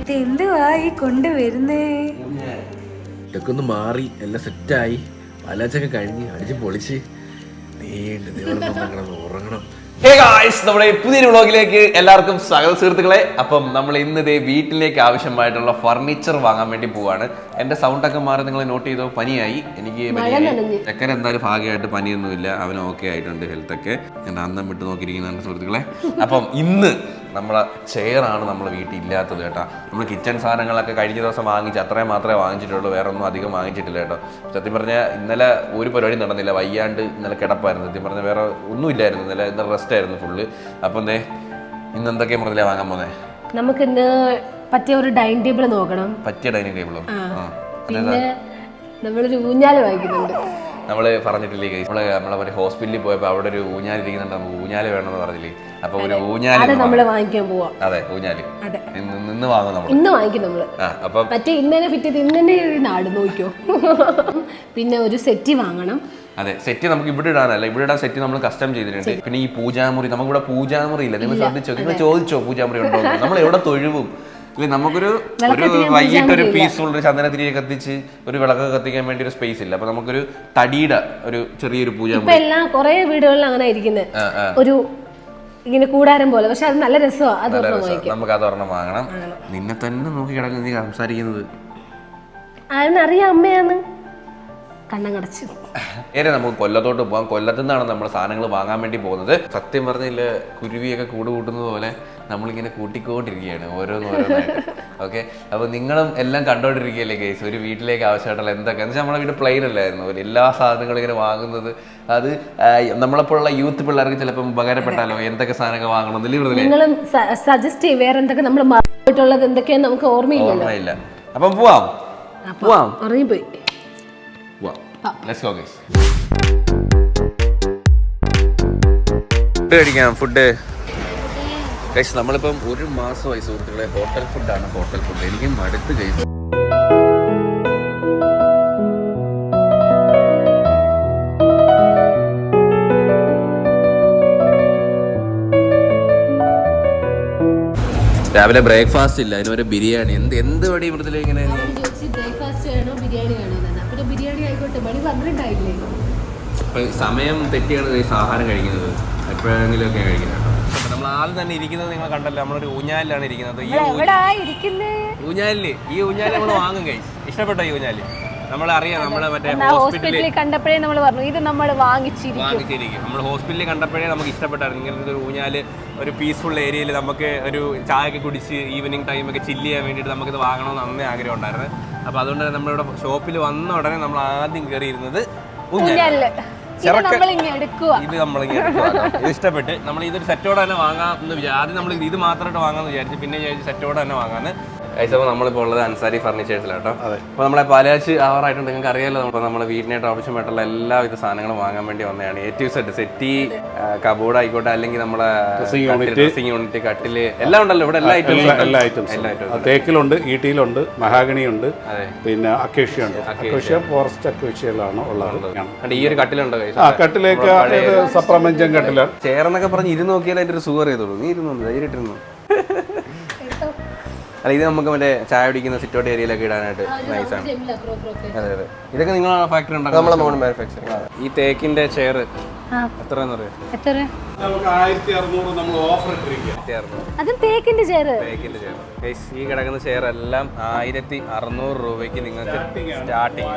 ഇതെന്തുവാ ഈ കൊണ്ടുവരുന്നേ? ഇതൊക്കെ ഒന്ന് മാറി എല്ലാം സെറ്റായി പാലാച്ചൊക്കെ കഴിഞ്ഞ് അടിച്ച് പൊളിച്ച് ഉറങ്ങണം. നമ്മുടെ പുതിയൊരു വ്ളോഗിലേക്ക് എല്ലാവർക്കും സ്വാഗതം സുഹൃത്തുക്കളെ. അപ്പം നമ്മൾ ഇന്ന് ഇതേ വീട്ടിലേക്ക് ആവശ്യമായിട്ടുള്ള ഫർണിച്ചർ വാങ്ങാൻ വേണ്ടി പോവാണ്. എന്റെ സൗണ്ട് ഒക്കെ മാറി നിങ്ങൾ നോട്ട് ചെയ്തോ. പനിയായി എനിക്ക്. ചെക്കൻ എന്തായാലും ഭാഗ്യമായിട്ട് പനിയൊന്നുമില്ല, അവൻ ഓക്കെ ആയിട്ടുണ്ട്. ഹെൽത്ത് ഒക്കെ എന്റെ അന്തം വിട്ട് നോക്കിയിരിക്കുന്നുണ്ട് സുഹൃത്തുക്കളെ. അപ്പം ഇന്ന് നമ്മളെ ചെയറാണ് നമ്മളെ വീട്ടിൽ ഇല്ലാത്തത് കേട്ടോ. നമ്മൾ കിച്ചൺ സാധനങ്ങളൊക്കെ കഴിഞ്ഞ ദിവസം വാങ്ങിച്ച് അത്രയും മാത്രമേ വാങ്ങിച്ചിട്ടുള്ളൂ, വേറെ ഒന്നും അധികം വാങ്ങിച്ചിട്ടില്ല കേട്ടോ. സത്യം പറഞ്ഞാൽ ഇന്നലെ ഒരു പരിപാടി നടന്നില്ല, വയ്യാണ്ട് ഇന്നലെ കിടപ്പായിരുന്നു. സത്യം പറഞ്ഞാൽ വേറെ ഒന്നും ഇല്ലായിരുന്നു, ഇന്നലെ റെസ്റ്റ് ആയിരുന്നു ഫുള്ള്. അപ്പം ഇന്ന് എന്തൊക്കെയാ പറഞ്ഞില്ല വാങ്ങാൻ പോന്നെ? നമുക്ക് ഇന്ന് പറ്റിയ ഒരു ഡൈനിങ് ടേബിൾ നോക്കണം. പറ്റിയ ഡൈനിങ് ടേബിളോ? പിന്നെ നമ്മളൊരു ഊഞ്ഞാല് വാങ്ങിക്കുന്നുണ്ട്. നമ്മള് പറഞ്ഞിട്ടില്ലേ നമ്മളെ ഹോസ്പിറ്റലിൽ പോയപ്പോൾ അവിടെ ഒരു ഊഞ്ഞാല് ഇരിക്കുന്നുണ്ട്, നമുക്ക് ഊഞ്ഞാല് വേണമെന്ന് പറഞ്ഞില്ലേ. അപ്പൊ ഒരു ഊഞ്ഞാല് നമ്മള് വാങ്ങിക്കാൻ പോവാ. അതെ, ഊഞ്ഞാല് ഇന്ന് വാങ്ങും നമ്മൾ. ഇന്ന് വാങ്ങിക്കും നമ്മള്. അപ്പൊ മറ്റേ ഇന്നെ ഫിറ്റ് ചെയ്ത് ഇന്നെ നാട് നോക്കിയോ. പിന്നെ ഒരു സെറ്റ് വാങ്ങണം. അതെ, സെറ്റ് നമുക്ക് ഇവിടെ ഇടാനല്ല, ഇവിടെ ഇടാൻ സെറ്റ് നമ്മൾ കസ്റ്റം ചെയ്തിട്ടുണ്ട്. പിന്നെ ഈ പൂജാമുറി, നമുക്കിവിടെ പൂജാമുറി ഇല്ല. നിങ്ങൾ ശ്രദ്ധിച്ചോ, നിങ്ങൾ ചോദിച്ചോ പൂജാമുറി ഉണ്ടോ? നമ്മൾ എവിടെ തൊഴുവും ഇല്ല. നമുക്കൊരു വൈകിട്ട് ഒരു പീസ്ഫുൾ ഒരു ചന്ദനത്തിരിയെ കത്തിച്ച് ഒരു വിളക്കൊക്കെ കത്തിക്കാൻ വേണ്ടി ഒരു സ്പേസ് ഇല്ല. അപ്പൊ നമുക്കൊരു തടിയുടെ ഒരു ചെറിയൊരു പൂജാമുറി. എല്ലാം കുറെ വീടുകളിൽ അങ്ങനെ ഇരിക്കുന്നത്, ഒരു ഇങ്ങനെ കൂടാരം പോലെ. പക്ഷെ അത് നല്ല രസമാണ്. നമുക്ക് അതൊരെണ്ണം വാങ്ങണം. നിന്നെ തന്നെ നോക്കി കിടക്കുന്ന നീ സംസാരിക്കുന്നത് അറിയാം, അമ്മയാന്ന് കണ്ണം കടച്ചു. നമുക്ക് കൊല്ലത്തോട്ട് പോകാം. കൊല്ലത്തു നിന്നാണ് നമ്മൾ സാധനങ്ങൾ വാങ്ങാൻ വേണ്ടി പോകുന്നത്. സത്യം പറഞ്ഞില്ല, കുരുവിയൊക്കെ കൂട് കൂട്ടുന്നത് പോലെ നമ്മളിങ്ങനെ കൂട്ടിക്കൊണ്ടിരിക്കുകയാണ് ഓരോന്നോരോന്നായിട്ട്. ഓക്കെ, അപ്പോൾ നിങ്ങളും എല്ലാം കണ്ടോണ്ടിരിക്കുകയല്ലേ കേസ്. ഒരു വീട്ടിലേക്ക് ആവശ്യമായിട്ടുള്ള എന്തൊക്കെ എന്ന് വെച്ചാൽ നമ്മുടെ വീട് പ്ലെയിൻ അല്ലായിരുന്നു, എല്ലാ സാധനങ്ങളും ഇങ്ങനെ വാങ്ങുന്നത്. അത് നമ്മളെപ്പോലുള്ള യൂത്ത് പിള്ളേർക്ക് ചിലപ്പോൾ ഉപകാരപ്പെട്ടാലോ, എന്തൊക്കെ സാധനങ്ങൾ വാങ്ങണം നിങ്ങളും സജസ്റ്റ് ചെയ്യും. വേറെ എന്തൊക്കെ നമ്മൾ മാറിയിട്ടുള്ളത് എന്തൊക്കെയാന്ന് നമുക്ക് ഓർമ്മയില്ല. അപ്പം പോവാം. ഉറങ്ങിപ്പോയി. Let's go guys. ഫുഡ് കഴിക്കാം. ഫുഡ് കഴിച്ച് നമ്മളിപ്പം ഒരു മാസമായി സുഹൃത്തുക്കളെ ഹോട്ടൽ ഫുഡാണ്. ഹോട്ടൽ ഫുഡ് എനിക്ക് മടുത്ത് കഴിച്ചു. രാവിലെ ബ്രേക്ക്ഫാസ്റ്റ് ഇല്ല, അതിനൊരു ബിരിയാണി. എന്ത് വടി ഇവിടുത്തെ ഇങ്ങനെ സമയം തെറ്റിയാണ് ആഹാരം കഴിക്കുന്നത്. എപ്പോഴെങ്കിലും ഒക്കെ കഴിക്കുന്നത്. നമ്മൾ ആദ്യം തന്നെ ഇരിക്കുന്നത് നിങ്ങൾ കണ്ടല്ലോ, നമ്മളൊരു ഊഞ്ഞാലിലാണ് ഇരിക്കുന്നത്. ഈ ഊഞ്ഞാലില് നമ്മൾ വാങ്ങും കഴിച്ചു. ഇഷ്ടപ്പെട്ടോ ഈ ഊഞ്ഞാല്? നമ്മളറിയാം, നമ്മള് മറ്റേ ഹോസ്പിറ്റലിൽ കണ്ടപ്പോഴേ നമ്മൾ പറഞ്ഞു ഇത് നമ്മൾ വാങ്ങിച്ചിരിക്കും. നമ്മൾ ഹോസ്പിറ്റലിൽ കണ്ടപ്പോഴേ നമുക്ക് ഇഷ്ടപ്പെട്ടായിരുന്നു ഇങ്ങനത്തെ ഒരു ഊഞ്ഞാല്. ഒരു പീസ്ഫുൾ ഏരിയയിൽ നമുക്ക് ഒരു ചായയൊക്കെ കുടിച്ച് ഈവനിങ് ടൈമൊക്കെ ചില്ല് ചെയ്യാൻ വേണ്ടിയിട്ട് നമുക്കിത് വാങ്ങണമെന്ന് അന്നേ ആഗ്രഹം ഉണ്ടായിരുന്നു. അപ്പോൾ അതുകൊണ്ട് തന്നെ നമ്മളിവിടെ ഷോപ്പിൽ വന്ന ഉടനെ നമ്മൾ ആദ്യം കയറിയിരുന്നത് ഊഞ്ഞാല്. ഇത് നമ്മളിങ്ങനെ എടുക്കുക. ഇത് ഇഷ്ടപ്പെട്ട് നമ്മൾ ഇതൊരു സെറ്റോടെ തന്നെ വാങ്ങാം എന്ന് വിചാരിച്ചു. ആദ്യം നമ്മൾ ഇത് മാത്രമായിട്ട് വാങ്ങാമെന്ന് വിചാരിച്ചു, പിന്നെ വിചാരിച്ചു സെറ്റോടെ തന്നെ വാങ്ങാന്ന്. കഴിച്ചപ്പോൾ നമ്മളിപ്പോൾ ഉള്ളത് അൻസാരി ഫർണിച്ചേഴ്സിലാട്ടോ. അപ്പോൾ നമ്മളെ പാലാച്ച് ആവാറായിട്ടുണ്ട്. നിങ്ങൾക്ക് അറിയാമല്ലോ, അപ്പോൾ നമ്മുടെ വീടിനായിട്ട് ആവശ്യമായിട്ടുള്ള എല്ലാവിധ സാധനങ്ങളും വാങ്ങാൻ വേണ്ടി വന്നതാണ്. A to Z settee, cupboard ആയിക്കോട്ടെ, അല്ലെങ്കിൽ നമ്മളെ ഡ്രസ്സിംഗ് യൂണിറ്റ്, കട്ടില് എല്ലാം ഉണ്ടല്ലോ ഇവിടെ. എല്ലാ ഐറ്റംസും തേക്കിലുണ്ട്, ഈട്ടിയിലുണ്ട്, മഹാഗണിയുണ്ട്, പിന്നെ അക്കേഷ്യ ഉണ്ട്. അക്കേഷ്യ ഫോറസ്റ്റ് അക്കേഷ്യയിലാണ് ഉള്ളത്. ഈ ഒരു കട്ടിലുണ്ടോ? കട്ടിലേക്ക് സപ്രമഞ്ചം കട്ടിലാണ്. ചേർന്നൊക്കെ പറഞ്ഞ് ഇരുന്ന് നോക്കിയാൽ അതിന്റെ ഒരു സുഖം ചെയ്തോളൂ. നീ ഇരുന്നു ധൈര്യമായിട്ടിരുന്നു. അല്ല, ഇത് നമുക്ക് മറ്റേ ചായ കുടിക്കുന്ന സിറ്റൗട്ട് ഏരിയയിലൊക്കെ ഇടാനായിട്ട് നൈസാണ്. അതെ അതെ, ഇതൊക്കെ നിങ്ങളാണ് ഫാക്ടറി ഉണ്ടാക്കുന്നത്. ഈ തേക്കിന്റെ ചെയർ എത്രയെന്ന് അറിയാം? ഈ കിടക്കുന്ന ചെയർ എല്ലാം 1600 രൂപയ്ക്ക് നിങ്ങൾക്ക് സ്റ്റാർട്ടിങ്.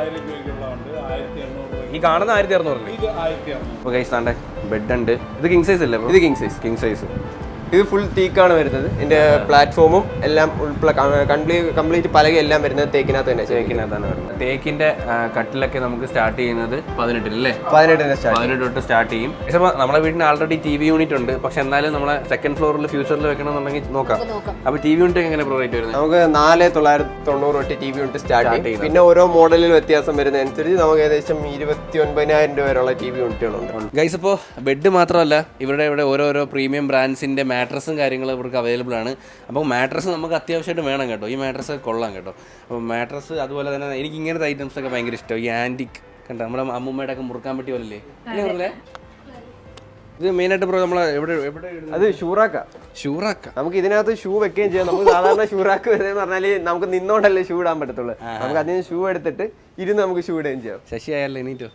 ഈ കാണുന്ന 1600. ഗൈസ് താണ്ടെ ബെഡ് ഉണ്ട്. ഇത് കിങ് സൈസ് അല്ലേ? ഇത് കിങ് സൈസ്. ഇത് ഫുൾ ടീക്കാണ് വരുന്നത്. ഇതിന്റെ പ്ലാറ്റ്ഫോമും എല്ലാം കംപ്ലീറ്റ് പലക എല്ലാം വരുന്നത് തേക്കിനകത്ത് തന്നെ. വരുന്നത് തേക്കിന്റെ കട്ടിലൊക്കെ നമുക്ക് സ്റ്റാർട്ട് ചെയ്യുന്നത് 18 അല്ലേ? 18 തൊട്ട് സ്റ്റാർട്ട് ചെയ്യും. പക്ഷേ നമ്മുടെ വീടിന് ആൾറെഡി TV യൂണിറ്റ് ഉണ്ട്. പക്ഷെ എന്നാലും നമ്മളെ സെക്കൻഡ് ഫ്ലോറിൽ ഫ്യൂച്ചറിൽ വെക്കണമെന്നുണ്ടെങ്കിൽ നോക്കാം. അപ്പൊ TV യൂണിറ്റ് എങ്ങനെ പ്രൊവൈഡ് വരുന്നത്? നമുക്ക് 4990 തൊട്ട് TV യൂണിറ്റ് സ്റ്റാർട്ട് ചെയ്യും. പിന്നെ ഓരോ മോഡലിൽ വ്യത്യാസം വരുന്നതനുസരിച്ച് നമുക്ക് ഏകദേശം 29,000 രൂപ വരെയുള്ള TV യൂണിറ്റുകളുണ്ട്. ഗൈസ്, ഇപ്പോൾ ബെഡ് മാത്രമല്ല, ഇവിടെ ഓരോരോ പ്രീമിയം ബ്രാൻഡ്സിന്റെ മാട്രസും കാര്യങ്ങളും ഇവർക്ക് അവൈലബിൾ ആണ്. അപ്പോൾ മാട്രസ് നമുക്ക് അത്യാവശ്യമായിട്ട് വേണം കേട്ടോ. ഈ മാട്രസ് കൊള്ളാം കേട്ടോ. അപ്പോൾ മാട്രസ് അതുപോലെ തന്നെ എനിക്ക് ഇങ്ങനത്തെ ഐറ്റംസ് ഒക്കെ ഭയങ്കര ഇഷ്ടം. ഈ ആൻറ്റിക് കണ്ടോ, നമ്മുടെ അമ്മൂമ്മയുടെ ഒക്കെ മുറുക്കാൻ പറ്റിയ പോലല്ലേ? ഇത് മെയിനായിട്ട് ബ്രോ നമ്മൾ എവിടെ അത് ഷൂറാക്ക നമുക്ക് ഇതിനകത്ത് ഷൂ വെക്കുകയും ചെയ്യാം. നമുക്ക് സാധാരണ ഷൂറാക്ക് വരുന്നതെന്ന് പറഞ്ഞാൽ നമുക്ക് നിന്നോണ്ടല്ലേ ഷൂ ഇടാൻ പറ്റത്തുള്ളൂ. നമുക്ക് അതിന് ഷൂ എടുത്തിട്ട് ഇരുന്ന് നമുക്ക് ഷൂ ഇടുകയും ചെയ്യാം. ശശി ആയല്ലോ എണീറ്റോ.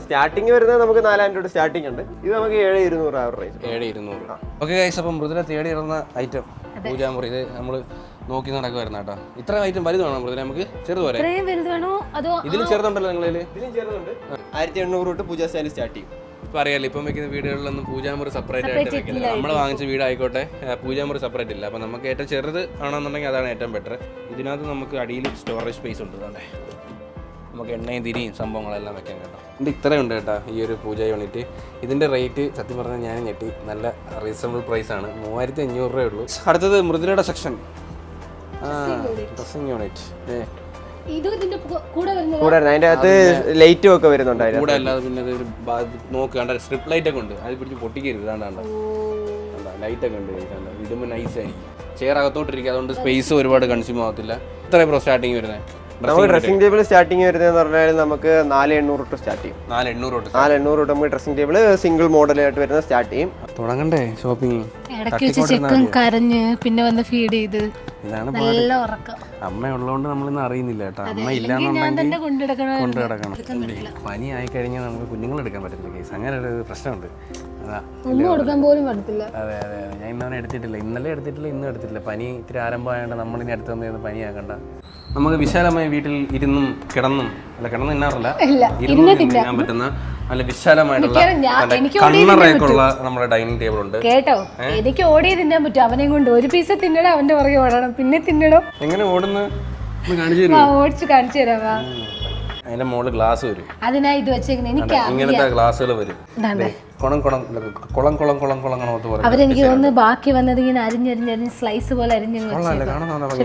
സ്റ്റാർട്ടിങ് വരുന്നത് നമുക്ക് 4000 രൂപ സ്റ്റാർട്ടിംഗ് ഉണ്ട്. ഇത് നമുക്ക് 7200 ആ റേഞ്ച്. 7200. ഓക്കെ ഗൈസ്, അപ്പം മൃദുല തേടി ഇടുന്ന ഐറ്റം പൂജാമുറി. ഇത് നമ്മൾ നോക്കി നടക്കുമായിരുന്നു കേട്ടോ. ഇത്ര ഐറ്റം വലുതാണോ മൃദുല? നമുക്ക് ചെറുത് വരെ ഇതിലും ചെറുതുണ്ടല്ലോ നിങ്ങളിൽ? ഇതിലും ചെറുതുണ്ട്. 1800 തൊട്ട് പൂജ സ്റ്റാൻഡ് സ്റ്റാർട്ട് ചെയ്യും. ഇപ്പം അറിയാലോ, ഇപ്പം വെക്കുന്ന വീടുകളിലൊന്നും പൂജാമുറി സെപ്പറേറ്റ് ആയിട്ട് വെക്കില്ല. നമ്മൾ വാങ്ങിച്ച വീടായിക്കോട്ടെ പൂജാമുറി സെപ്പറേറ്റ് ഇല്ല. അപ്പം നമുക്ക് ഏറ്റവും ചെറുത് ആണെന്നുണ്ടെങ്കിൽ അതാണ് ഏറ്റവും ബെറ്റർ. ഇതിനകത്ത് നമുക്ക് അടിയിൽ സ്റ്റോറേജ് സ്പേസ് ഉണ്ട്. അതെ, നമുക്ക് എണ്ണയും തിരിയും സംഭവങ്ങളെല്ലാം വെക്കാൻ കേട്ടോ. ഇതിൻ്റെ ഇത്രയുണ്ട് കേട്ടോ ഈ ഒരു പൂജ യൂണിറ്റ്. ഇതിൻ്റെ റേറ്റ് സത്യം പറഞ്ഞാൽ ഞാൻ ഞെട്ടി. നല്ല റീസണബിൾ പ്രൈസാണ്. 3500 രൂപയേ ഉള്ളൂ. അടുത്തത് മൃദുലയുടെ സെക്ഷൻ, ഡ്രസ്സിംഗ് യൂണിറ്റ്. കൂടെ അതിന്റെ അകത്ത് ലൈറ്റും ഒക്കെ വരുന്നുണ്ടായിരുന്നു. കൂടെ അല്ലാതെ പിന്നെ അത് ഒരു നോക്കുക, സ്ട്രിപ്പ് ലൈറ്റ് ഒക്കെ ഉണ്ട്. അത് പിടിച്ച് പൊട്ടിക്കരുത്. ഇതാണ്ടാണ്ട ലൈറ്റ് ഒക്കെ ഉണ്ട്. ഇടുമ്പോൾ നൈസായിരിക്കും. ചെയർ അകത്തോട്ടിരിക്കുക, അതുകൊണ്ട് സ്പേസ് ഒരുപാട് കൺസ്യൂം ആകത്തില്ല. ഇത്രയും പ്രോ സ്റ്റാർട്ടിങ് വരുന്നത്. നമുക്ക് ഡ്രസ്സിംഗ് ടേബിൾ സ്റ്റാർട്ടിങ് വരുന്നതെന്ന് പറഞ്ഞാൽ നമുക്ക് 4800 തൊട്ട് സ്റ്റാർട്ട് ചെയ്യും. 4800 തൊട്ട് നമുക്ക് ഡ്രസ്സിംഗ് ടേബിൾ സിംഗിൾ മോഡലായിട്ട് വരുന്ന സ്റ്റാർട്ട് ചെയ്യും. തുടങ്ങണ്ടേ ഷോപ്പിംഗ്? കരഞ്ഞ് പിന്നെ വന്ന് ഫീഡ് ചെയ്ത് ഇതാണ് നല്ല ഉറക്കം. അമ്മ ഉള്ളതുകൊണ്ട് നമ്മളിന്ന് അറിയുന്നില്ല കേട്ടോ. അമ്മ ഇല്ലാന്നുണ്ടെങ്കിൽ കൊണ്ടുകിടക്കണം. പനി ആയി കഴിഞ്ഞാൽ നമുക്ക് കുഞ്ഞുങ്ങൾ എടുക്കാൻ പറ്റില്ല കേസ്. അങ്ങനെ ഒരു പ്രശ്നമുണ്ട്. അതാ ഒന്നും കൊടുക്കാൻ പോലും പറ്റത്തില്ല. അതെ അതെ അതെ, ഞാൻ ഇന്നവനെ എടുത്തിട്ടില്ല. ഇന്നലെ എടുത്തിട്ടില്ല, ഇന്നും എടുത്തിട്ടില്ല. പനി ഇത്തിരി ആരംഭമായതുകൊണ്ട് നമ്മളിനി അടുത്ത് വന്നിരുന്ന് പനിയാക്കണ്ട. നമുക്ക് വിശാലമായ വീട്ടിൽ ഇരുന്നും കിടന്നും തിന്നാറില്ല, ഇരുന്ന് തിന്നാൻ പറ്റുന്ന നല്ല വിശാലമായിട്ടുള്ള കണ്ണറയൊക്കെയുള്ള നമ്മുടെ ഡൈനിങ് ടേബിൾ ഉണ്ട് കേട്ടോ. എനിക്ക് ഓടി തിന്നാൻ പറ്റും. അവനെ കൊണ്ട് ഒരു പീസ് തിന്നണം, അവന്റെ പുറകെ ഓടണം, പിന്നെ തിന്നണം. എങ്ങനെ ഓടുന്നു ഓടിച്ച് കാണിച്ചു തരാം. അതിന്റെ മുകളിൽ ഗ്ലാസ് വരും. അതിനാ ഇത് വെച്ചേക്കുന്നത്. എനിക്ക് ഇങ്ങനത്തെ ഗ്ലാസ്സുകൾ വരും. അവരെനിക്ക് തോന്നുന്നു ബാക്കി വന്നത് ഇങ്ങനെ അരിഞ്ഞരിഞ്ഞരിഞ്ഞ് സ്ലൈസ് പോലെ അരിഞ്ഞ്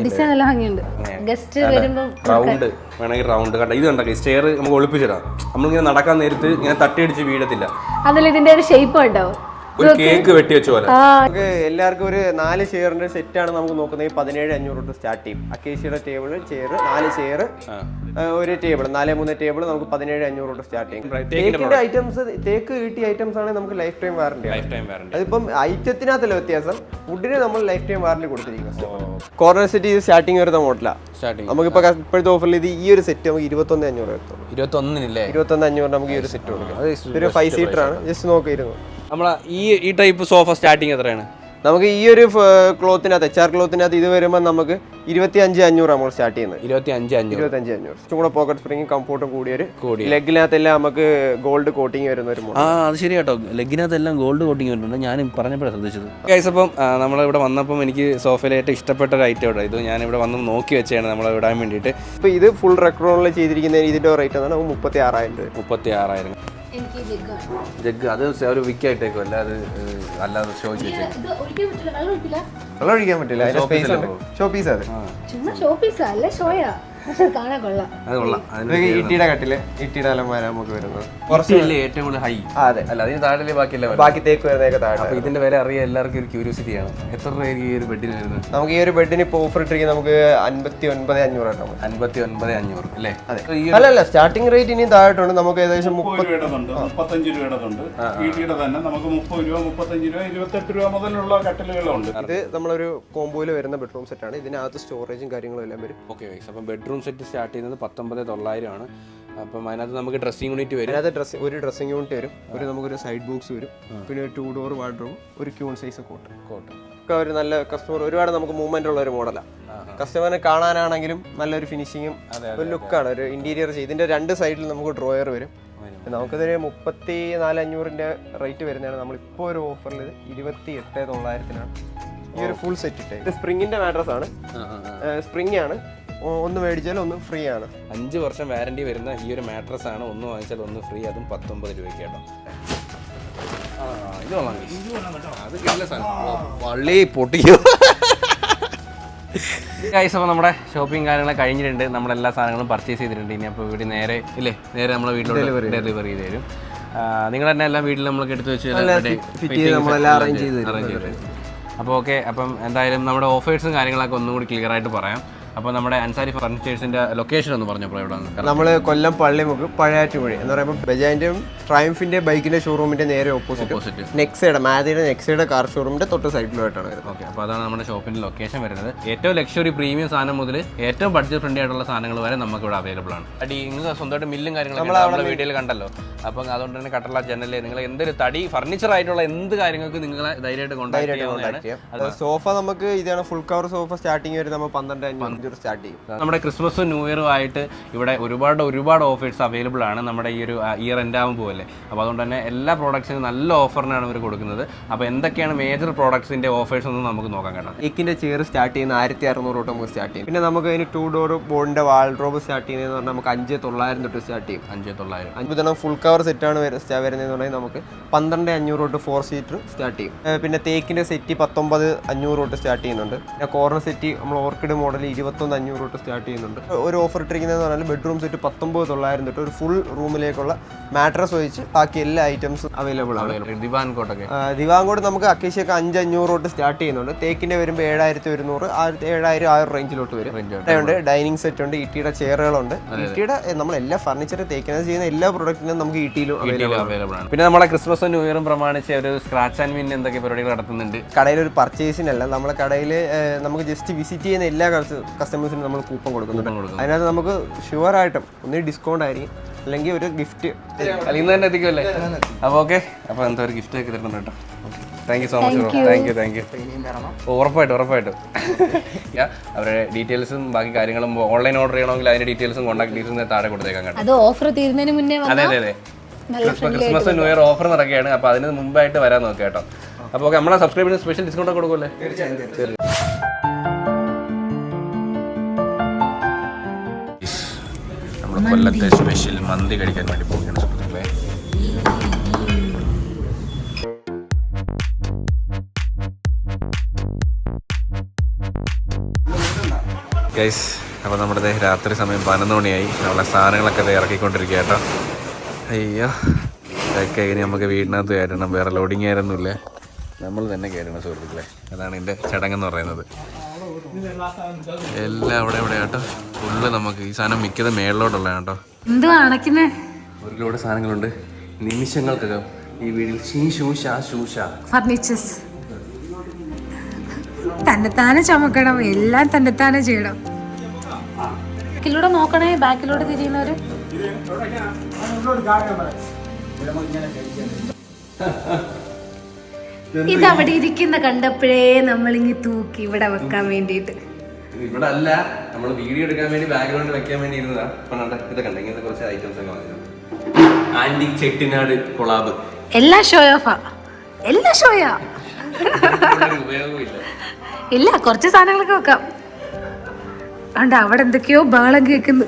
ഡിസൈൻ നല്ല ഭംഗിയുണ്ട്. ഗസ്റ്റ് വരുമ്പോൾ റൗണ്ട് വേണമെങ്കിൽ റൗണ്ട് കണ്ട. ഇത് കണ്ട സ്റ്റെയർ നമുക്ക് ഒളിപ്പിച്ചിടാം. നമ്മളിങ്ങനെ നടക്കാൻ നേരത്ത് ഇങ്ങനെ തട്ടിയടിച്ച് വീഴത്തില്ല. അതിൽ ഇതിന്റെ ഒരു ഷേപ്പ് ഉണ്ടാവും. ഒരു കേക്ക് വെട്ടി വെച്ച പോലെ. നമുക്ക് എല്ലാവർക്കും ഒരു 4 ചെയറിന്റെ സെറ്റാണ് നമുക്ക് നോക്കുന്നത്. 17,500 തൊട്ട് സ്റ്റാർട്ട് ചെയ്യും. അക്കേഷ്യയുടെ ടേബിൾ, ചെയർ, 4 ചെയർ, ഒരു ടേബിൾ, 4-3 ടേബിൾ നമുക്ക് 17,500 തൊട്ട് സ്റ്റാർട്ട് ചെയ്യും. തേക്കിന്റെ ഐറ്റംസ്, തേക്ക് കിട്ടിയ ഐറ്റംസ് ആണെങ്കിൽ നമുക്ക് ലൈഫ് ടൈം വാറന്റി. അതിപ്പം ഐറ്റത്തിനകത്തല്ല വ്യത്യാസം, ഫുഡിന് നമ്മൾ ലൈഫ് ടൈം വാറന്റി കൊടുത്തിരിക്കുന്നത്. കോർണർ സെറ്റ് ഇത് സ്റ്റാർട്ടിങ് വരുന്ന മോഡലാണ്. നമുക്കിപ്പോൾ ഇപ്പോഴത്തെ ഓഫറിൽ ഇത് ഈ ഒരു സെറ്റ് നമുക്ക് 21,500 എത്തും. 21,500 നമുക്ക് ഈ ഒരു സെറ്റ് കൊടുക്കാം. ഇതൊരു 5 സീറ്റർ ആണ്. ജസ്റ്റ് നോക്കിയിരുന്നു. നമ്മളെ ഈ ടൈപ്പ് സോഫ സ്റ്റാർട്ടിങ് എത്രയാണ്? നമുക്ക് ഈ ഒരു ക്ലോത്തിനകത്ത്, HR ക്ലോത്തിനകത്ത് ഇത് വരുമ്പോൾ നമുക്ക് 25,500 നമ്മൾ സ്റ്റാർട്ട് ചെയ്യുന്നത്. 25,500 ഇഷ്ടം കൂടെ പോക്കറ്റ് സ്പ്രിങ്ങും കംഫോർട്ടും കൂടിയൊരു. ലെഗിനകത്തെല്ലാം നമുക്ക് ഗോൾഡ് കോട്ടിങ് വരുന്ന ഒരു മോഡൽ. അത് ശരി കേട്ടോ, ലെഗിനകത്തെല്ലാം ഗോൾഡ് കോട്ടിങ് വരുന്നുണ്ട്. ഞാൻ പറഞ്ഞപ്പോഴാണ് ശ്രദ്ധിച്ചത്. ഗൈസ്, അപ്പം നമ്മളിവിടെ വന്നപ്പം എനിക്ക് സോഫയിൽ ഏറ്റവും ഇഷ്ടപ്പെട്ട ഒരു ഐറ്റം ഇവിടെ. ഇത് ഞാനിവിടെ വന്ന് നോക്കി വെച്ചാണ് നമ്മളെ വിടാൻ വേണ്ടിയിട്ട്. ഇപ്പോൾ ഇത് ഫുൾ റെക്രോണിൽ ചെയ്തിരിക്കുന്ന ഇതിൻ്റെ റേറ്റ് എന്നാണ് 36,000 രൂപ. 36,000 ജഗ്. അത് ഒരു വിക്കായിട്ടേക്കും അല്ല, അത് അല്ലാതെ ഷോ വെച്ചേക്കും. വെള്ളം ഒഴിക്കാൻ പറ്റില്ല. ഷോ പീസ് അത്. ഷോ പീസാ അല്ല, ഷോയാ. കാണാൻ കൊള്ളാം. അത് കൊള്ളാം. ഇട്ടിയുടെ കട്ടില്, ഇട്ടിയുടെ അലമാര നമുക്ക് വരുന്നത് കുറച്ചല്ലേ ഏറ്റവും കൂടുതൽ ഹൈ. അതെ, അല്ല അതിന് താഴെ ബാക്കി തേക്ക് വരുന്നതൊക്കെ താഴെ. അപ്പൊ ഇതിന്റെ വില അറിയാൻ എല്ലാവർക്കും ഒരു ക്യൂരിയോസിറ്റിയാണ്. എത്ര രൂപയായിരിക്കും ഈ ഒരു ബെഡിന് വരുന്നത്? നമുക്ക് ഈ ഒരു ബെഡിന് ഇപ്പോൾ ഓഫർ ഇട്ടിരിക്കുന്നത് നമുക്ക് 59,500 ആയിട്ടാണ്. 59,500 അല്ലേ? അല്ലല്ല, സ്റ്റാർട്ടിംഗ് റേറ്റ് ഇനിയും താഴോട്ടുണ്ട്. നമുക്ക് ഏകദേശം 35 രൂപയുണ്ട്. ഈട്ടിയുടെ തന്നെ നമുക്ക് 30 രൂപ, 35 രൂപ, 28 രൂപ മുതലുള്ള കട്ടിലുകളുണ്ട്. ഇത് നമ്മളൊരു കോമ്പോയിൽ വരുന്ന ബെഡ്റൂം സെറ്റാണ്. ഇതിനകത്ത് സ്റ്റോറേജും കാര്യങ്ങളും എല്ലാം വരും. ഓക്കെ, അപ്പം ബെഡ്റൂം സെറ്റ് സ്റ്റാർട്ട് ചെയ്യുന്നത് 19,900 ആണ്. അപ്പം അതിനകത്ത് നമുക്ക് ഡ്രസ്സിംഗ് യൂണിറ്റ് വരും. അതിനകത്ത് ഒരു ഡ്രസ്സിംഗ് യൂണിറ്റ് വരും. നമുക്കൊരു സൈഡ് ബോക്സ് വരും. പിന്നെ ഒരു 2 ഡോർ വാർഡ്രോബ്, ഒരു ക്യൂൺ സൈസ് കോട്ട് ഒക്കെ ഒരു നല്ല കസ്റ്റമർ. ഒരുപാട് നമുക്ക് മൂവ്മെന്റ് ഉള്ള ഒരു മോഡലാണ്. കസ്റ്റമറിനെ കാണാനാണെങ്കിലും നല്ലൊരു ഫിനിഷിങ്ങും ഒരു ലുക്കാണ്. ഒരു ഇന്റീരിയർ ചെയ്ത് ഇതിന്റെ 2 സൈഡിൽ നമുക്ക് ഡ്രോയർ വരും. നമുക്കിതൊരു 34,500 റേറ്റ് വരുന്നതാണ്. നമ്മളിപ്പോൾ ഒരു ഓഫറിൽ 28,900 ഈ ഒരു ഫുൾ സെറ്റ് ഇട്ടേ. ഇത് സ്പ്രിങ്ങിന്റെ മാട്രസ് ആണ്. സ്പ്രിങ് ആണ്. ഒന്ന് മേടിച്ചാൽ ഒന്ന് ഫ്രീ ആണ്. 5 വർഷം വാറന്റി വരുന്ന ഈ ഒരു മാട്രസ് ആണ്. ഒന്ന് വാങ്ങിച്ചാൽ ഒന്ന് ഫ്രീ, അതും 19 രൂപയ്ക്ക് കേട്ടോ. ഇത് കൊള്ളാം. അത് കിട്ടില്ല സാധനം, വള്ളി പൊട്ടിക്കോ. ഗൈസ്, അപ്പോൾ നമ്മുടെ ഷോപ്പിംഗ് കാര്യങ്ങൾ കഴിഞ്ഞിട്ടുണ്ട്. നമ്മളെല്ലാ സാധനങ്ങളും പർച്ചേസ് ചെയ്തിട്ടുണ്ട്. ഇനി അപ്പോൾ ഇവിടെ നേരെ നമ്മളെ വീട്ടിലോട്ട് ഡെലിവറി ചെയ്ത് തരും. നിങ്ങൾ തന്നെ എല്ലാം വീട്ടിൽ നമ്മളൊക്കെ എടുത്ത് വെച്ച് അറേഞ്ച് ചെയ്ത് തരും. അപ്പോൾ ഓക്കെ, അപ്പം എന്തായാലും നമ്മുടെ ഓഫേഴ്സും കാര്യങ്ങളൊക്കെ ഒന്നും കൂടി ക്ലിയർ ആയിട്ട് പറയാം. അപ്പോൾ നമ്മുടെ അൻസാരി ഫർണിച്ചേഴ്സിന്റെ ലൊക്കേഷൻ ഒന്ന് പറഞ്ഞപ്പോൾ എവിടെയാണ്? നമ്മൾ കൊല്ലം പള്ളിമുക്ക് പഴയാറ്റുപുഴ എന്ന് പറയുമ്പോൾ ബജാജിന്റെയും ട്രയംഫിന്റെ ബൈക്കിന്റെ ഷോറൂമിന്റെ നേരെ ഓപ്പോസിറ്റ് നെക്സയുടെ മാരുതിയുടെ നെക്സയുടെ കാർ ഷോറൂമിന്റെ തൊട്ട് സൈഡിലായിട്ടാണ് വരുന്നത്. ഓക്കെ, അപ്പോൾ അതാണ് നമ്മുടെ ഷോപ്പിന്റെ ലൊക്കേഷൻ വരുന്നത്. ഏറ്റവും ലക്ഷറി പ്രീമിയം സാധനം മുതൽ ഏറ്റവും ബഡ്ജറ്റ് ഫ്രണ്ട്ലി ആയിട്ടുള്ള സാധനങ്ങൾ വരെ നമുക്ക് ഇവിടെ അവൈലബിൾ ആണ്. അടി നിങ്ങൾ സ്വന്തമായിട്ട് മില്ലും കാര്യങ്ങളൊക്കെ നമ്മുടെ വീഡിയോയിൽ കണ്ടല്ലോ. അപ്പം അതുകൊണ്ട് തന്നെ കട്ടള ജനല് നിങ്ങൾ എന്തൊരു തടി ഫർണിച്ചർ ആയിട്ടുള്ള എന്ത് കാര്യങ്ങൾക്ക് നിങ്ങളെ ധൈര്യമായിട്ട് കോൺടാക്ട് ചെയ്യാം. സോഫ നമുക്ക് ഇതാണ് ഫുൾ കവർ സോഫ സ്റ്റാർട്ടിങ് വരെ നമ്മൾ 12,500 സ്റ്റാർട്ട് ചെയ്യും. നമ്മുടെ ക്രിസ്മസും ന്യൂ ഇയറും ആയിട്ട് ഇവിടെ ഒരുപാട് ഓഫേഴ്സ് അവൈലബിൾ ആണ്. നമ്മുടെ ഈ ഒരു ഇയർ എൻഡ് ആകുമ്പോൾ പോലെ, അപ്പോൾ അതുകൊണ്ട് തന്നെ എല്ലാ പ്രോഡക്ട്സിനും നല്ല ഓഫറിനാണ് ഇവർ കൊടുക്കുന്നത്. അപ്പോൾ എന്തൊക്കെയാണ് മേജർ പ്രോഡക്ട്സിന്റെ ഓഫേഴ്സ് ഒന്നും നമുക്ക് നോക്കാൻ കേട്ടോ. ടീക്കിന്റെ ചെയർ സ്റ്റാർട്ട് ചെയ്യുന്ന 1600 തൊട്ട് നമുക്ക് സ്റ്റാർട്ട് ചെയ്യും. പിന്നെ നമുക്ക് അതിന് 2 ഡോർ ബോർഡിന്റെ വാൾഡ്രോബ് സ്റ്റാർട്ട് ചെയ്യുന്നതെന്ന് പറഞ്ഞാൽ നമുക്ക് 5900 തൊട്ട് സ്റ്റാർട്ട് ചെയ്യും. 5900. 50 ഫുൾ കവർ സെറ്റാണ് വരുന്നതെന്ന് പറഞ്ഞാൽ നമുക്ക് 12,500 തൊട്ട് 4 സീറ്റർ സ്റ്റാർട്ട് ചെയ്യും. പിന്നെ തേക്കിന്റെ സെറ്റ് 19,500 തൊട്ട് സ്റ്റാർട്ട് ചെയ്യുന്നുണ്ട്. പിന്നെ കോർണർ സെറ്റ് നമ്മൾ ഓർക്കിഡ് മോഡൽ 21,500 തൊട്ട് സ്റ്റാർട്ട് ചെയ്യുന്നുണ്ട്. ഒരു ഓഫർ ഇട്ടിരിക്കുന്നതെന്ന് പറഞ്ഞാൽ ബെഡ്റൂം സെറ്റ് 19,900 തൊട്ട് ഒരു ഫുൾ റൂമിലേക്കുള്ള മാട്രസ് ഒഴിച്ച് ബാക്കി എല്ലാ ഐറ്റംസും അവൈലബിൾ ആണ്. ദിവാങ്കോട് നമുക്ക് അക്കേഷ്യക്ക് 5,500 തൊട്ട് സ്റ്റാർട്ട് ചെയ്യുന്നുണ്ട്. തേക്കിന്റെ വരുമ്പോൾ 7,100 7,000 റേഞ്ചിലോട്ട് വരും. ഉണ്ട് ഡൈനിങ് സെറ്റ് ഉണ്ട്, ഇറ്റിയുടെ ചെയറുകളുണ്ട്. ഇറ്റിയുടെ നമ്മൾ എല്ലാ ഫർണിച്ചർ തേക്കിനത് ചെയ്യുന്ന എല്ലാ പ്രൊഡക്റ്റിനും നമുക്ക് ഇറ്റിയിലും അവൈലബിൾ ആണ്. പിന്നെ നമ്മളെ ക്രിസ്മസും ന്യൂ ഇയറും പ്രമാണിച്ച് ഒരു സ്ക്രാച്ച് ആൻഡ് വിൻ എന്തൊക്കെ പരിപാടികൾ നടത്തുന്നുണ്ട്. കടയിൽ ഒരു പർച്ചേസിനല്ല, നമ്മളെ കടയിൽ നമുക്ക് ജസ്റ്റ് വിസിറ്റ് ചെയ്യുന്ന എല്ലാ കസ്റ്റമേഴ്സിനും നമ്മൾ കൂപ്പൺ കൊടുക്കുന്നുണ്ട്. അതിനകത്ത് നമുക്ക് ഷുവറായിട്ടും ഒന്നീ ഡിസ്കൗണ്ട് ആയിരിക്കും, അല്ലെങ്കിൽ ഒരു ഗിഫ്റ്റ് ഇന്ന് തന്നെ എത്തിക്കുമല്ലേ. അപ്പോൾ ഓക്കെ, അപ്പോൾ എന്താ ഒരു ഗിഫ്റ്റ് ഒക്കെ തരുന്നുണ്ട് കേട്ടോ. Thank you so much. Thank you. ഉറപ്പായിട്ടും അവരുടെ ഡീറ്റെയിൽസും ബാക്കി കാര്യങ്ങളും ഓൺലൈൻ ഓർഡർ ചെയ്യണമെങ്കിൽ അതിന്റെ ഡീറ്റെയിൽസും കോൺടാക്ട് ഡീറ്റെയിൽസ് താഴെ കൊടുത്തേക്കാം കേട്ടോ. അത് ഓഫർ തീരുന്നതിന് മുന്നേ അതെ ക്രിസ്മസ് ന്യൂ ഇയർ ഓഫർ നടക്കുകയാണ്. അപ്പോൾ അതിന് മുമ്പായിട്ട് വരാൻ നോക്കാം കേട്ടോ. അപ്പോൾ ഓക്കെ, നമ്മളെ സബ്സ്ക്രൈബിന് സ്പെഷ്യൽ ഡിസ്കൗണ്ട് ഒക്കെ കൊടുക്കുമല്ലേ? തീർച്ചയായും. നമ്മൾ കൊല്ലത്തെ സ്പെഷ്യൽ മന്തി കഴിക്കാൻ വേണ്ടി പോവുകയാണ് സുഹൃത്തുക്കളെ. ഗൈസ്, അപ്പോൾ നമ്മുടെ രാത്രി സമയം 11 മണിയായി. നമ്മളെ സാധനങ്ങളൊക്കെ ഇറക്കിക്കൊണ്ടിരിക്കുക കേട്ടോ. അയ്യോ, ഇതൊക്കെ ഇനി നമുക്ക് വീടിനകത്ത് കയറ്റണം. വേറെ ലോഡിങ് ആയിരുന്നില്ല, നമ്മൾ തന്നെ കയറണം സുഹൃത്തുക്കളെ. അതാണ് എൻ്റെ ചടങ്ങെന്ന് പറയുന്നത്. എല്ലാം അവിടെ കേട്ടോ. ഫുള്ള് നമുക്ക് ഈ സാധനം മിക്കത് മേളിലോട്ടുള്ള കേട്ടോ. ഒരു ലോഡ് സാധനങ്ങളുണ്ട്. നിമിഷങ്ങൾക്കകം ഈ വീട്ടിൽ ഫർണിച്ചേഴ്സ് തന്നെത്താനെ ചുമക്കണം, എല്ലാം തന്നെത്താനെ ചെയ്യണം. ബാക്കിലൂടെ നോക്കണേ, ബാക്കിലൂടെ തിരിയുന്നവര്. ഇതവിടെ ഇരിക്കുന്ന കണ്ടപ്പോഴേ നമ്മളിങ്ങി തൂക്കി ഇവിടെ വെക്കാൻ വേണ്ടിയിട്ട്. ഇവിടെ അല്ല, നമ്മൾ വീഡിയോ എടുക്കാൻ വേണ്ടി ബാക്ക്ഗ്രൗണ്ട് വെക്കാൻ വേണ്ടി ഇരുന്നതാ. ഇത് കണ്ട ഇങ്ങനത്തെ കുറച്ച് ഐറ്റംസ് ഒക്കെ വാങ്ങിച്ചു. Antique Chettinad collab. എല്ലാം ഷോ ഓഫാ, എല്ലാം ഷോയാ. ഉപയോഗമില്ല. ഇല്ല, കുറച്ച് സാധനങ്ങളൊക്കെ വെക്കാം. അതുകൊണ്ട് അവിടെ എന്തൊക്കെയോ ബഹളം കേൾക്കുന്നു.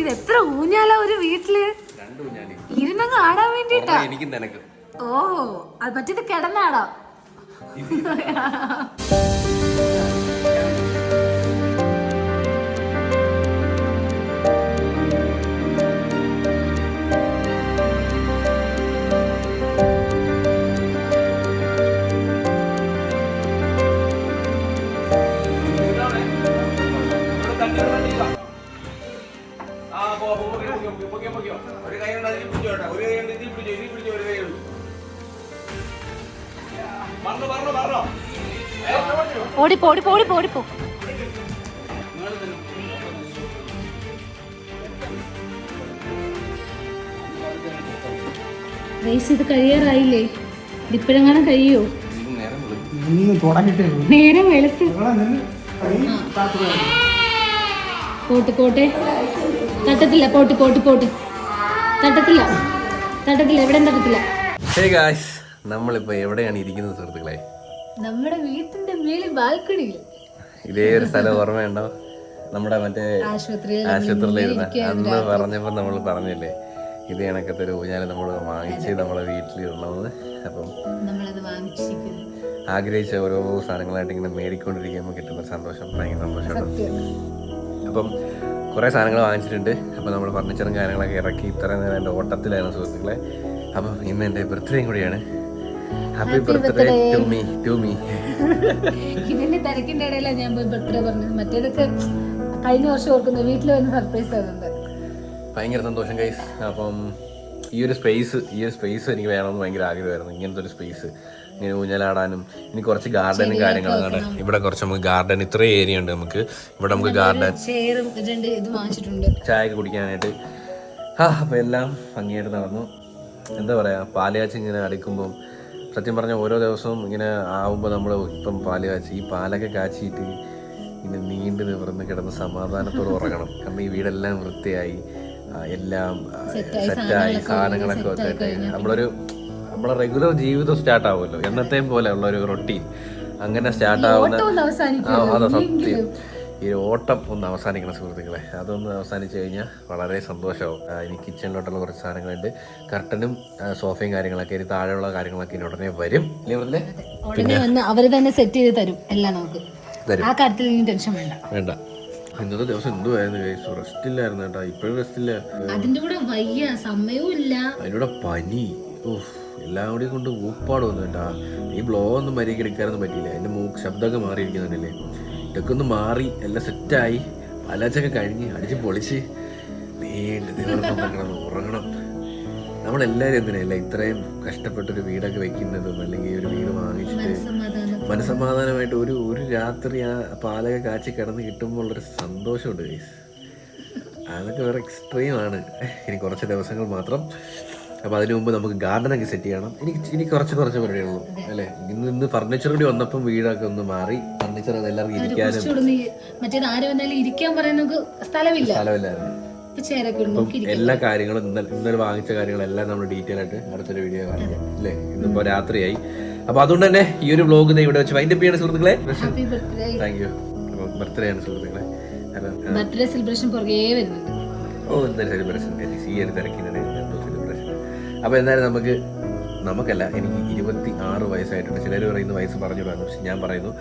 ഇത് എത്ര ഊഞ്ഞാല ഒരു വീട്ടില് ഇരുന്നങ്ങ് ആടാൻ വേണ്ടിട്ടാ. ഓ, അത് മറ്റേത് കിടന്നാടോ. ഓടിപ്പോ ഓടിപ്പോ ഓടിപ്പോ ഓടിപ്പോ. ഇത് കഴിയാറായില്ലേ? ഇപ്പോഴെങ്ങനെ കഴിയോ? നേരം വെളുത്ത്. പോട്ട് പോട്ടെ, തട്ടത്തില്ല. പോട്ട് പോട്ട് പോട്ട്, തട്ടത്തില്ല തട്ടത്തില്ല, എവിടെ തട്ടത്തില്ല. നമ്മളിപ്പോ എവിടെയാണ് ഇരിക്കുന്നത് സുഹൃത്തുക്കളെ? നമ്മുടെ വീട്ടിന്റെ മേളിൽ ബാൽക്കണിയിൽ. ഇതേ ഒരു സ്ഥലം ഓർമ്മയുണ്ടോ? നമ്മുടെ മറ്റേ ആശുപത്രിയിലിരുന്ന അന്ന് പറഞ്ഞപ്പോൾ നമ്മൾ പറഞ്ഞില്ലേ, ഇത് കണക്കത്തെ ഒരു ഊഞ്ഞാൽ നമ്മൾ വാങ്ങിച്ച് നമ്മളെ വീട്ടിലിടണമെന്ന്. അപ്പം ആഗ്രഹിച്ച ഓരോ സാധനങ്ങളായിട്ട് ഇങ്ങനെ മേടിക്കൊണ്ടിരിക്കുമ്പോൾ കിട്ടുന്ന സന്തോഷം ഭയങ്കര സന്തോഷമാണ്. അപ്പം കുറേ സാധനങ്ങൾ വാങ്ങിച്ചിട്ടുണ്ട്. അപ്പോൾ നമ്മൾ ഫർണിച്ചറും കാര്യങ്ങളൊക്കെ ഇറക്കി ഇത്ര നേരം എൻ്റെ ഓട്ടത്തിലായിരുന്നു സുഹൃത്തുക്കളെ. അപ്പം ഇന്ന് എൻ്റെ ബർത്ത്ഡേയും കൂടിയാണ്. Happy birthday to me. ഇതിന്റെ തിരക്കിന്റെ ഇടയിലാണ് ഞാൻ പോയി ബർത്ത്ഡേ പറഞ്ഞത്. മറ്റേതൊക്കെ കഴിഞ്ഞ വർഷം ഓർക്കുന്നത് വീട്ടിൽ വന്ന് സർപ്രൈസ് ആകുന്നുണ്ട്. ഭയങ്കര സന്തോഷം ഗൈസ്. അപ്പം ഈ ഒരു സ്പേസ് എനിക്ക് വേണമെന്ന് ഭയങ്കര ആഗ്രഹമായിരുന്നു. ഇങ്ങനത്തെ ഒരു സ്പേസ്, ഇങ്ങനെ ഊഞ്ഞാലാടാനും. ഇനി കുറച്ച് ഗാർഡനും കാര്യങ്ങളും ആണ്. ഇവിടെ കുറച്ച് നമുക്ക് ഗാർഡൻ, ഇത്രയും ഏരിയ ഉണ്ട് നമുക്ക്. ഇവിടെ നമുക്ക് ഗാർഡൻ, ചായ ഒക്കെ കുടിക്കാനായിട്ട്. അപ്പോൾ എല്ലാം ഭംഗിയായിട്ട് നടന്നു. എന്താ പറയുക, പാലുകാച്ചി ഇങ്ങനെ അടിക്കുമ്പം സത്യം പറഞ്ഞാൽ ഓരോ ദിവസവും ഇങ്ങനെ ആവുമ്പോൾ നമ്മൾ ഇപ്പം പാല് കാച്ചി, ഈ പാലൊക്കെ കാച്ചിയിട്ട് ഇങ്ങനെ നീണ്ടു നിവർന്ന് കിടന്ന് സമാധാനത്തോടെ ഉറങ്ങണം. കാരണം ഈ വീടെല്ലാം വൃത്തിയായി, എല്ലാം സെറ്റായി, സാധനങ്ങളൊക്കെ വെച്ചിട്ട് നമ്മളെ റെഗുലർ ജീവിതം സ്റ്റാർട്ട് ആവുമല്ലോ, എന്നത്തെയും പോലെ ഉള്ള ഒരു റൊട്ടീൻ അങ്ങനെ സ്റ്റാർട്ട് ആവുന്ന. അതെ, സത്യം. ഈ ഓട്ടം ഒന്ന് അവസാനിക്കണം സുഹൃത്തുക്കളെ. അതൊന്ന് അവസാനിച്ച് കഴിഞ്ഞാൽ വളരെ സന്തോഷമാവും. ഇനി കിച്ചണിലോട്ടുള്ള കുറച്ച് സാധനങ്ങളുണ്ട്, കർട്ടനും സോഫയും കാര്യങ്ങളൊക്കെ, ഇനി താഴെയുള്ള കാര്യങ്ങളൊക്കെ ഇനി ഉടനെ വരും. ഉടനെ വന്ന് അവര് തന്നെ സെറ്റ് ചെയ്ത് തരും എല്ലാം. നമുക്ക് ആ കാര്യത്തിൽ ടെൻഷൻ വേണ്ട. ഇന്നത്തെ ദിവസം എന്തുവായിരുന്നു കേസ്, റെസ്റ്റ് ഇല്ലായിരുന്നു കേട്ടോ. ഇപ്പോഴും റെസ്റ്റ് ഇല്ല. അതിന്റെ കൂടെ വയ്യ, സമയവും ഇല്ല, അതിലൂടെ പനി, എല്ലാം കൂടി കൊണ്ട് ഊപ്പാട് വന്നു കേട്ടാ. ഈ ബ്ലോ ഒന്നും മര്യാദയ്ക്ക് എടുക്കാനൊന്നും പറ്റിയില്ല. എൻ്റെ ശബ്ദമൊക്കെ മാറിയിരിക്കുന്നുണ്ടല്ലേ. ഇതൊക്കെ ഒന്ന് മാറി എല്ലാം സെറ്റായി, പലാച്ചൊക്കെ കഴിഞ്ഞ് അടിച്ച് പൊളിച്ച് നീണ്ട് ഉറങ്ങണം. നമ്മളെല്ലാവരും എന്തിനല്ല ഇത്രയും കഷ്ടപ്പെട്ടൊരു വീടൊക്കെ വെക്കുന്നതും, അല്ലെങ്കിൽ ഒരു വീട് വാങ്ങിച്ചിട്ട് മനസ്സമാധാനമായിട്ട് ഒരു രാത്രി ആ പാലൊക്കെ കാച്ചി കിടന്ന് കിട്ടുമ്പോൾ ഉള്ളൊരു സന്തോഷമുണ്ട് ഗൈസ്. അതൊക്കെ വേറെ എക്സ്ട്രീമാണ്. ഇനി കുറച്ച് ദിവസങ്ങൾ മാത്രം. അപ്പോൾ അതിനു മുമ്പ് നമുക്ക് ഗാർഡനൊക്കെ സെറ്റ് ചെയ്യണം. ഇനി കുറച്ച് പരിപാടികളുള്ളൂ അല്ലേ. ഇന്ന് ഫർണിച്ചർ കൂടി വന്നപ്പം വീടൊക്കെ ഒന്ന് മാറി. ഫർണിച്ചർ എല്ലാവർക്കും ഇരിക്കാനും സ്ഥലമില്ലായിരുന്നു. എല്ലാ കാര്യങ്ങളും ഇന്നലെ വാങ്ങിച്ച കാര്യങ്ങളെല്ലാം നമ്മൾ ഡീറ്റെയിൽ ആയിട്ട് അടുത്തൊരു വീഡിയോ കാണിക്കാം അല്ലേ. ഇന്നിപ്പോൾ രാത്രിയായി. അപ്പോൾ അതുകൊണ്ട് തന്നെ ഈ ഒരു വ്ലോഗ് ഇവിടെ വെച്ച് വൈൻഡപ്പ് ചെയ്യാണ് സുഹൃത്തുക്കളെ. Thank you. അപ്പോൾ ബർത്ത്ഡേ ആണ് സുഹൃത്തുക്കളെ. ബർത്ത്ഡേ സെലിബ്രേഷൻ വരുന്നുണ്ട്. എന്തായാലും സെലിബ്രേഷൻ ഈ ഒരു തിരക്കിനിടെ സെലിബ്രേഷൻ. അപ്പോൾ എന്തായാലും നമുക്കല്ല, എനിക്ക് 26 വയസ്സായിട്ടുണ്ട്. ചിലർ പറയുന്ന വയസ്സ് പറഞ്ഞു പോയിരുന്നു, പക്ഷെ ഞാൻ പറയുന്നു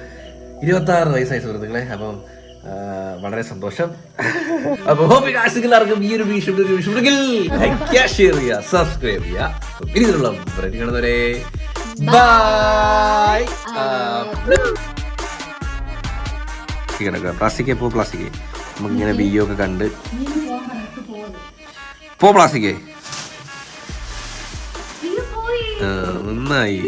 26 വയസ്സായി സുഹൃത്തുക്കളെ. അപ്പം വളരെ സന്തോഷം. അപ്പോൾ എല്ലാവർക്കും ഈ ഒരു ഇഷ്ടപ്പെട്ടെങ്കിൽ ലൈക്ക് ചെയ്യുക, ഷെയർ ചെയ്യുക, സബ്സ്ക്രൈബ് ചെയ്യുക. ഇതിനുള്ള കാണുന്നവരെ ബൈ. പ്ലാസ്റ്റിക് നമുക്കിങ്ങനെ ബിയ്യോ ഒക്കെ കണ്ട് പ്ലാസ്റ്റിക് നന്നായി.